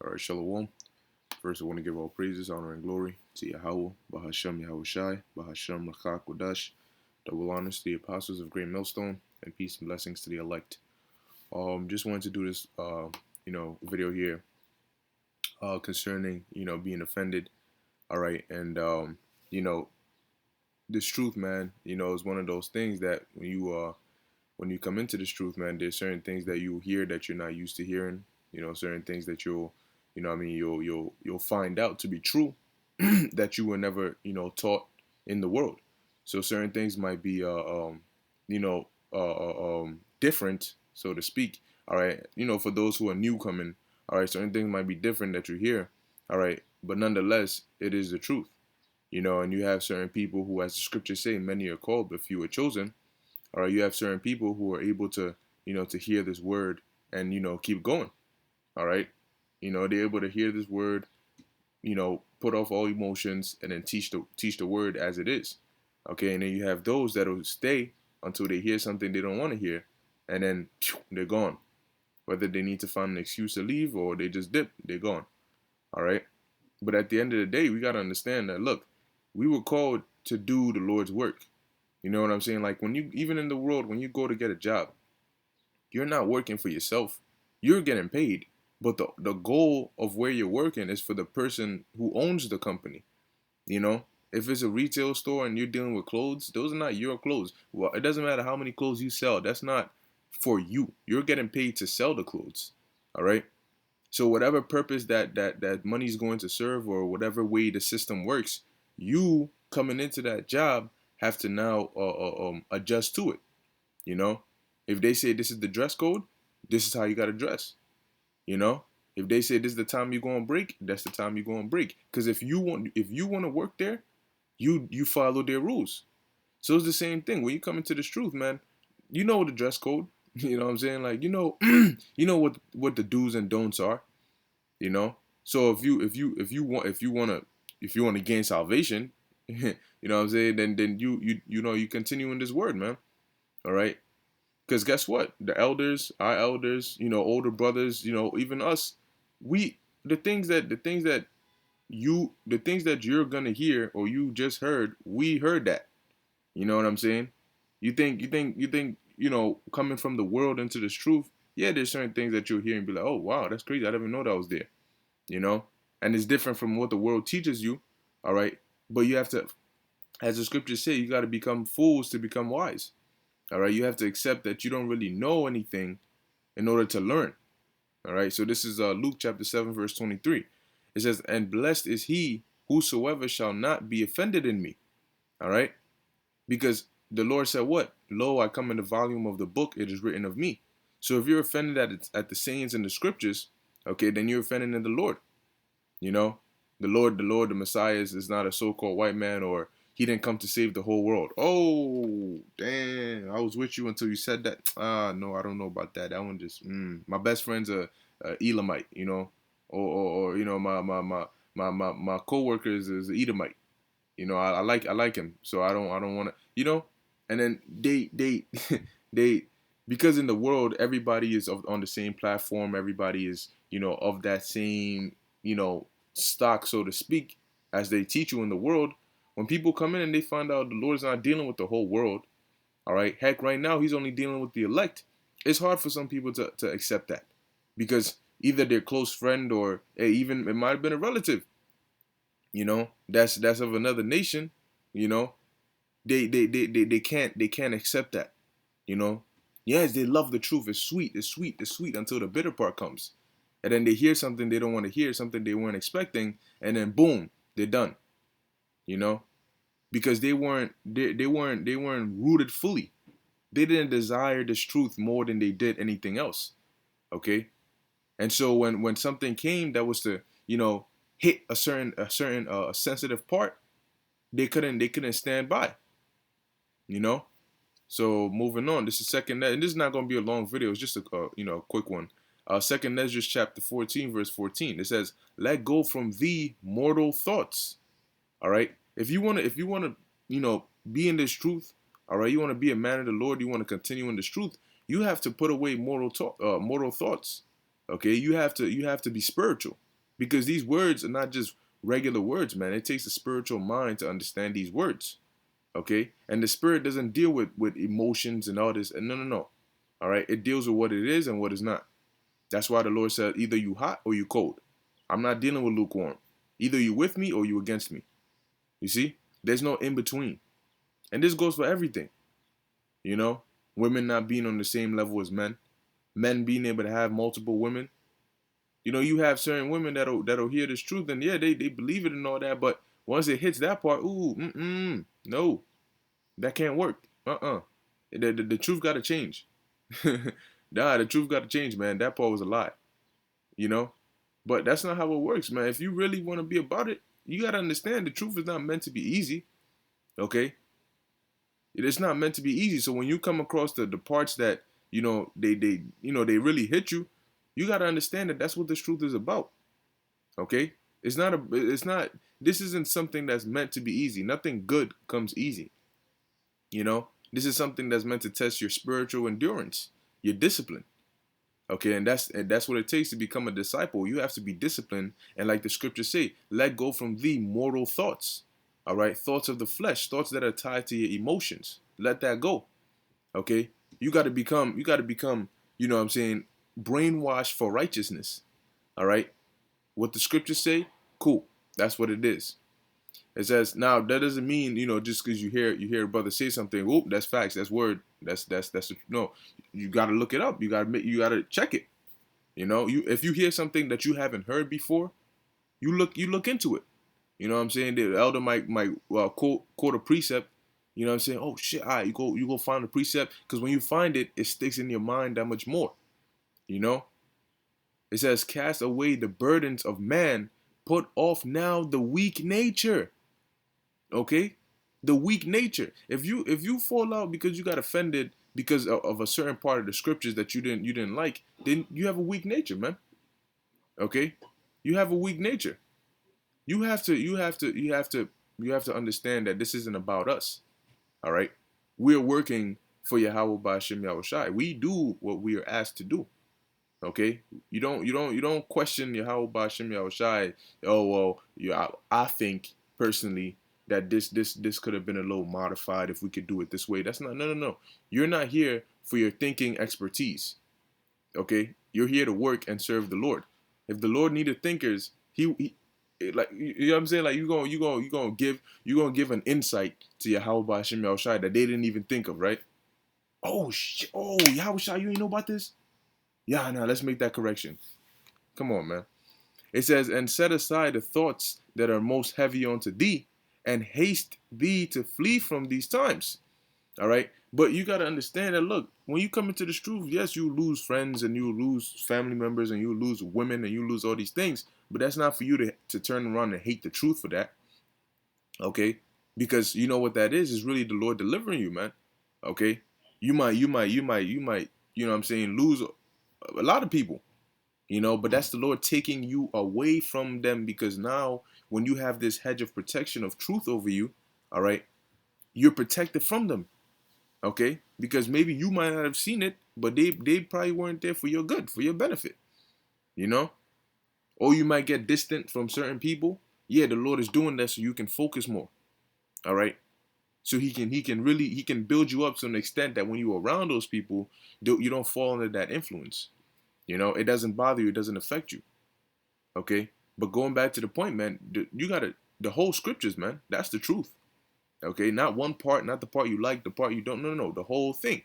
All right, Shalom. First, I want to give all praises, honor, and glory to Yahweh, Bahashem Yahushai, Bahashem Rachak Kodash, double honors to the apostles of Great Millstone, and peace and blessings to the elect. Just wanted to do this, video here, concerning, being offended. All right, and you know, this truth, man, is one of those things that when you come into this truth, man, there's certain things that you hear that you're not used to hearing. Certain things that you'll find out to be true that you were never, taught in the world. So certain things might be, different, so to speak. All right, for those who are new coming, all right, certain things might be different that you hear. All right, but nonetheless, it is the truth. And you have certain people who, as the scriptures say, many are called, but few are chosen. All right, you have certain people who are able to, to hear this word and, keep going. All right, they're able to hear this word, put off all emotions and then teach the word as it is. Okay, and then you have those that'll stay until they hear something they don't want to hear, and then they're gone. Whether they need to find an excuse to leave or they just dip, they're gone. All right, but at the end of the day, we gotta understand that, look, we were called to do the Lord's work. You know what I'm saying? Like, when you, even in the world, when you go to get a job, you're not working for yourself. You're getting paid. But the goal of where you're working is for the person who owns the company. You know, if it's a retail store and you're dealing with clothes, those are not your clothes. Well, it doesn't matter how many clothes you sell. That's not for you. You're getting paid to sell the clothes. All right. So whatever purpose that money is going to serve, or whatever way the system works, you coming into that job have to now adjust to it. You know, if they say this is the dress code, this is how you got to dress. You know, if they say this is the time you're going to break, that's the time you're going to break. Because if you want to work there, you follow their rules. So it's the same thing when you come into this truth, man. You know the dress code. You know what I'm saying? Like, you know what the do's and don'ts are. You know. So if you want to gain salvation, you know what I'm saying? Then you continue in this word, man. All right. Because guess what? The elders, our elders, older brothers, even us, we the things that you're gonna hear or you just heard, we heard that. You know what I'm saying? You think, coming from the world into this truth, yeah, there's certain things that you'll hear and be like, oh wow, that's crazy. I didn't even know that was there. You know? And it's different from what the world teaches you, all right? But you have to, as the scriptures say, you gotta become fools to become wise. All right, you have to accept that you don't really know anything in order to learn. All right, so this is Luke chapter 7, verse 23. It says, and blessed is he whosoever shall not be offended in me. All right, because the Lord said, what? Lo, I come in the volume of the book, it is written of me. So if you're offended at the sayings in the scriptures, okay, then you're offended in the Lord. You know, the Messiah is not a so-called white man, or he didn't come to save the whole world. Oh, damn. I was with you until you said that. No, I don't know about that. That one just, my best friend's a Elamite, or my coworker is an Edomite. I like him. So I don't want to, and then they, they, because in the world, everybody is on the same platform. Everybody is, of that same, stock, so to speak, as they teach you in the world. When people come in and they find out the Lord's not dealing with the whole world, all right, heck, right now he's only dealing with the elect. It's hard for some people to accept that, because either their close friend, or even it might have been a relative, that's of another nation, you know, they can't accept that, you know. Yes, they love the truth. It's sweet, it's sweet, it's sweet until the bitter part comes. And then they hear something they don't want to hear, something they weren't expecting, and then boom, they're done. You know, because they weren't rooted fully. They didn't desire this truth more than they did anything else. Okay, and so when something came that was to, hit a certain sensitive part, they couldn't stand by. You know. So moving on, this is second, and this is not going to be a long video. It's just a quick one. Second Ezra chapter 14, verse 14. It says, "Let go from thee mortal thoughts." All right. If you wanna, be in this truth. All right. You want to be a man of the Lord. You want to continue in this truth. You have to put away mortal thoughts. Okay. You have to be spiritual. Because these words are not just regular words, man. It takes a spiritual mind to understand these words. Okay? And the spirit doesn't deal with emotions and all this. No, no, no. All right? It deals with what it is and what is not. That's why the Lord said, either you hot or you cold. I'm not dealing with lukewarm. Either you with me or you against me. You see? There's no in between. And this goes for everything. You know? Women not being on the same level as men. Men being able to have multiple women. You know, you have certain women that'll hear this truth and yeah, they believe it and all that, but once it hits that part, ooh, no, that can't work. The truth got to change. Nah, the truth got to change, man. That part was a lie, you know. But that's not how it works, man. If you really want to be about it, you got to understand the truth is not meant to be easy. Okay, it's not meant to be easy. So when you come across the parts that they really hit you, you got to understand that that's what this truth is about. Okay, it's not. This isn't something that's meant to be easy. Nothing good comes easy. You know, this is something that's meant to test your spiritual endurance, your discipline. Okay, and that's what it takes to become a disciple. You have to be disciplined, and like the scriptures say, let go from the mortal thoughts. All right, thoughts of the flesh, thoughts that are tied to your emotions. Let that go. Okay, you got to become. You got to become. You know what I'm saying? Brainwashed for righteousness. All right. What the scriptures say, cool. That's what it is. It says now that doesn't mean just because you hear a brother say something, whoop, that's facts, that's word, that's no. You got to look it up. You got to check it. You if you hear something that you haven't heard before, you look into it. You know what I'm saying? The elder might quote a precept. You know what I'm saying? Oh shit! All right, you go find the precept because when you find it, it sticks in your mind that much more. You know. It says, cast away the burdens of man, put off now the weak nature. Okay? The weak nature. If you fall out because you got offended because of a certain part of the scriptures that you didn't like, then you have a weak nature, man. Okay? You have a weak nature. You have to understand that this isn't about us. All right? We're working for Yahweh Ba'Shem Yahushai. We do what we are asked to do. Okay, you don't question Yahweh Ba'Shem Yahushai. Oh well, yeah, I think personally that this could have been a little modified if we could do it this way. That's not no. You're not here for your thinking expertise. Okay, you're here to work and serve the Lord. If the Lord needed thinkers, he like you know what I'm saying. Like you gonna give an insight to Yahweh Ba'Shem Yahushai that they didn't even think of, right? Oh shit! Oh Yahushai, you ain't know about this? Yeah, no, let's make that correction. Come on, man. It says, and set aside the thoughts that are most heavy unto thee, and haste thee to flee from these times. All right. But you got to understand that, look, when you come into this truth, yes, you lose friends and you lose family members and you lose women and you lose all these things. But that's not for you to turn around and hate the truth for that. Okay. Because you know what that is really the Lord delivering you, man. Okay. You might, you know what I'm saying, lose a lot of people. But that's the Lord taking you away from them because now when you have this hedge of protection of truth over you, all right, you're protected from them, okay? Because maybe you might not have seen it, but they probably weren't there for your good, for your benefit, you know? Or you might get distant from certain people. Yeah, the Lord is doing that so you can focus more, all right? So he can build you up to an extent that when you're around those people, you don't fall under that influence. It doesn't bother you, it doesn't affect you. Okay, but going back to the point, man, you got to the whole scriptures, man. That's the truth. Okay, not one part, not the part you like, the part you don't. No, the whole thing.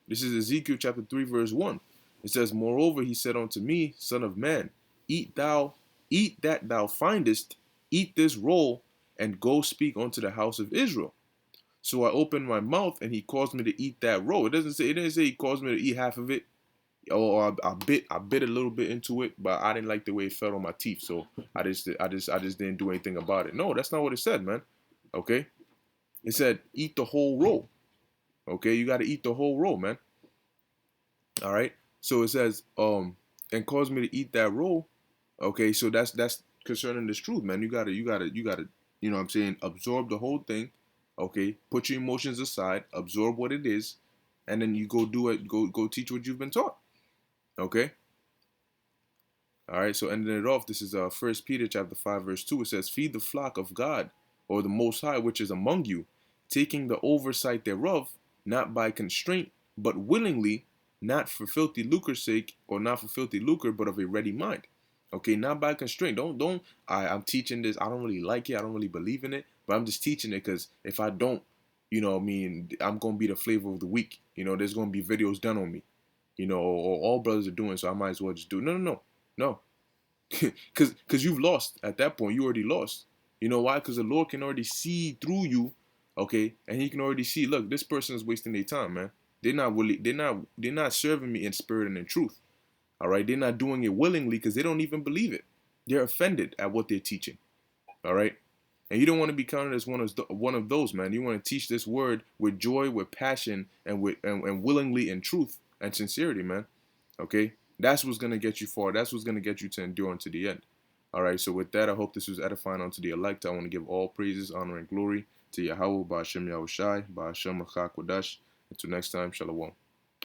This is Ezekiel chapter 3, verse 1. It says, moreover, he said unto me, son of man, eat that thou findest, eat this roll, and go speak unto the house of Israel. So I opened my mouth, and he caused me to eat that roll. It didn't say he caused me to eat half of it. Or I bit a little bit into it, but I didn't like the way it felt on my teeth, so I just didn't do anything about it. No, that's not what it said, man. Okay, it said eat the whole roll. Okay, you got to eat the whole roll, man. All right. So it says and cause me to eat that roll. Okay, so that's concerning this truth, man. You gotta you know what I'm saying, absorb the whole thing. Okay, put your emotions aside, absorb what it is, and then you go do it. Go teach what you've been taught. Okay. All right, so ending it off, this is 1 Peter chapter 5, verse 2. It says, feed the flock of God, or the Most High, which is among you, taking the oversight thereof, not by constraint, but willingly, not for filthy lucre's sake, or not for filthy lucre, but of a ready mind. Okay, not by constraint. I'm teaching this. I don't really like it. I don't really believe in it, but I'm just teaching it because if I don't, I mean, I'm going to be the flavor of the week. There's going to be videos done on me, or all brothers are doing, so I might as well just do it. No, no, no, no. Because you've lost at that point. You already lost. You know why? Because the Lord can already see through you, okay, and He can already see. Look, this person is wasting their time, man. They're not really. They're not serving me in spirit and in truth. All right, they're not doing it willingly because they don't even believe it. They're offended at what they're teaching. All right, and you don't want to be counted as one of those, man. You want to teach this word with joy, with passion, and and willingly in truth and sincerity, man. Okay, that's what's gonna get you far. That's what's gonna get you to endure unto the end. All right. So with that, I hope this was edifying unto the elect. I want to give all praises, honor, and glory to Yahweh, Ba'ashem Yahushai, Ba'ashem Achak Wadash. Until next time, Shalom.